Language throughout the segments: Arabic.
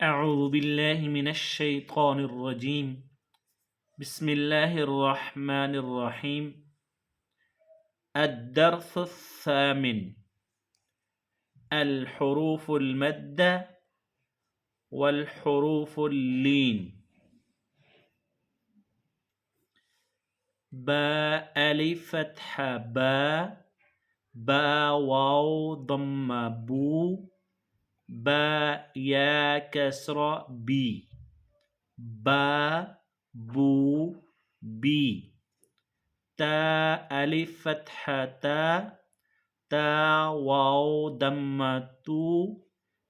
أعوذ بالله من الشيطان الرجيم. بسم الله الرحمن الرحيم. الدرس الثامن: الحروف المادة والحروف اللين. با ألف فتحة با واو ضمة بو، با يا كسرة بي، با بو بي. تا ألف فتحة تا واو ضمة تو،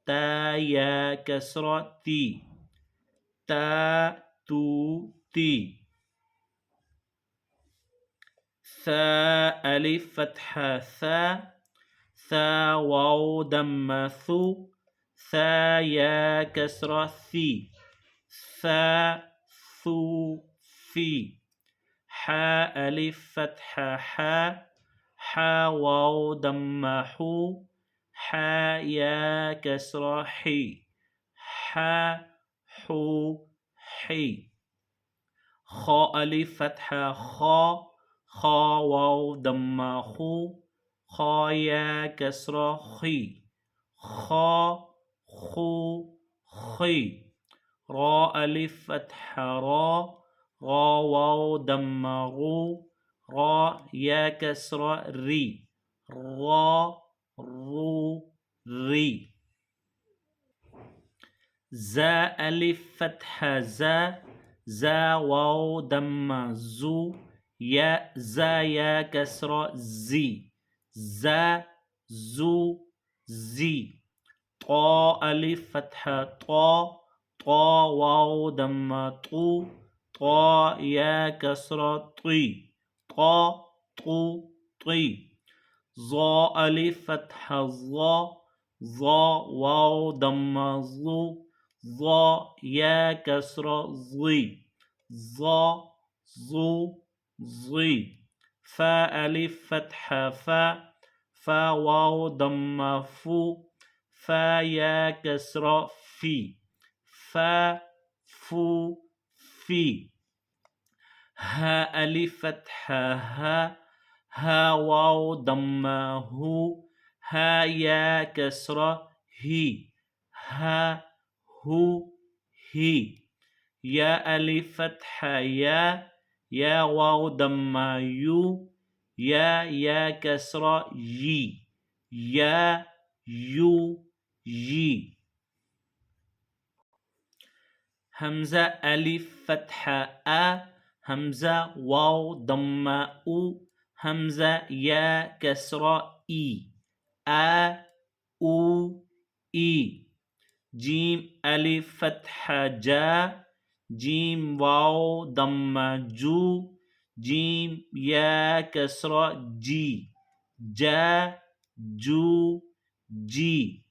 تا يا كسرة تي، تا تو تي. ثا ألف فتحة ثا واو ضمة ثو، ثا يا كسرة ثي، ثا ثو ثي. حاء ألف فتحة حا واو ضمة حو، حا يا كسرة حي، حا حو حي. خاء ألف فتحة خا واو ضمة خو، خا يا كسرة خي، خا خو خي. راء ألف فتحة را واو ضمة غو، را يا كسرة ري، را رو ري. زا ألف فتحة زا واو ضمة زو، يا زا يا كسرة زي، زا زو زي. طا ألف فتحة طا واو ضمة طو، طا يا كسرة طي، طا طو طي. ظا ألف فتحة ظا واو ضمة ظو، ظا يا كسرة ظي، ظا ظو ظي. فا ألف فتحة فا واو ضمة فو، فا يا كسرة في، فا فو في. ها ألف فتحة ها واو ضمة هو، ها يا كسرة هي، ها هو هي. يا ألف فتحة يا واو ضمة يو، يا كسرة يي، يا يو يي. همزة ألف فتحة همزة واو ضمة أو، همزة يا كسرة إي، أو إي. جيم ألف فتحة جيم واو ضمة جو، جيم يا كسرة جي، جو جي.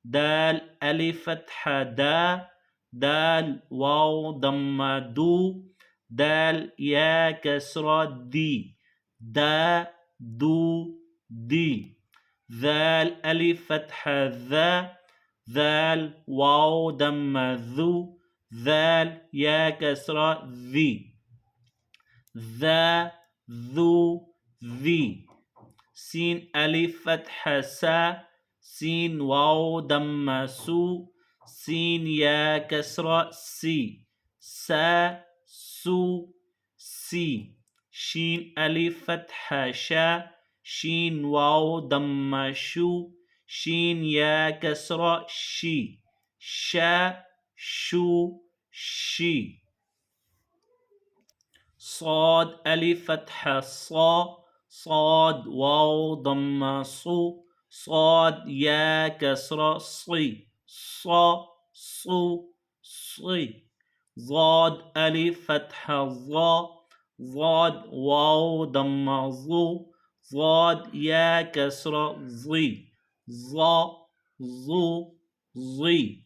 دال ألف فتحة دال واو ضمة دو، دال يا كسرة دي، دو دي. ذال ألف فتحة ذال واو ضمة ذو، ذال يا كسرة ذي، ذو ذي. سين ألف فتحة سين واو ضمة سو، سين يا كسرة سي، سو سي. شين ألف فتحة شين واو ضمة شو، شين يا كسرة شي، شو شي. صاد ألف فتحة صاد واو ضمة صو، صاد يا كسرة صي، صو صي. ضاد ألف فتحة ضاد واو ضمة ظو، ضاد يا كسرة ظي، ظو ظي.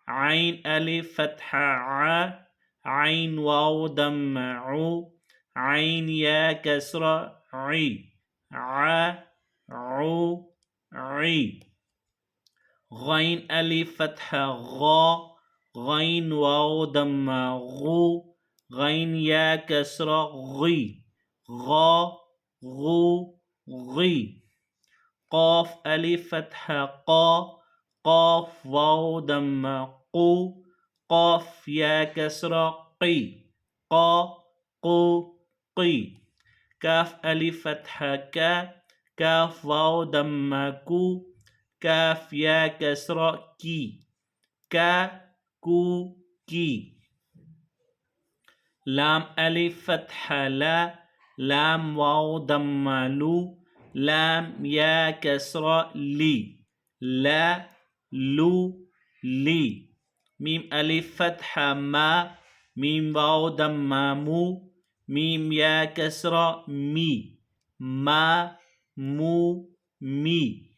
عين ألف فتحة عين واو ضمة عو، عين يا كسرة عي، عو عي. غين ألف فتحة غين واو ضم غو غين يا كسرة غي غا غو غي قاف ألف فتحة قا قاف واو ضم قو قاف يا كسرة قي قا قو قي كاف ألف فتحة كا كاف واو ضم كو كاف يا كسرة كي كا كو كي لام ألف فتحة لا لام واو ضم لو لام يا كسرة لي لا لو لي ميم ألف فتحة ما ميم واو ضم مو ميم يا كسرة مي ما مو مي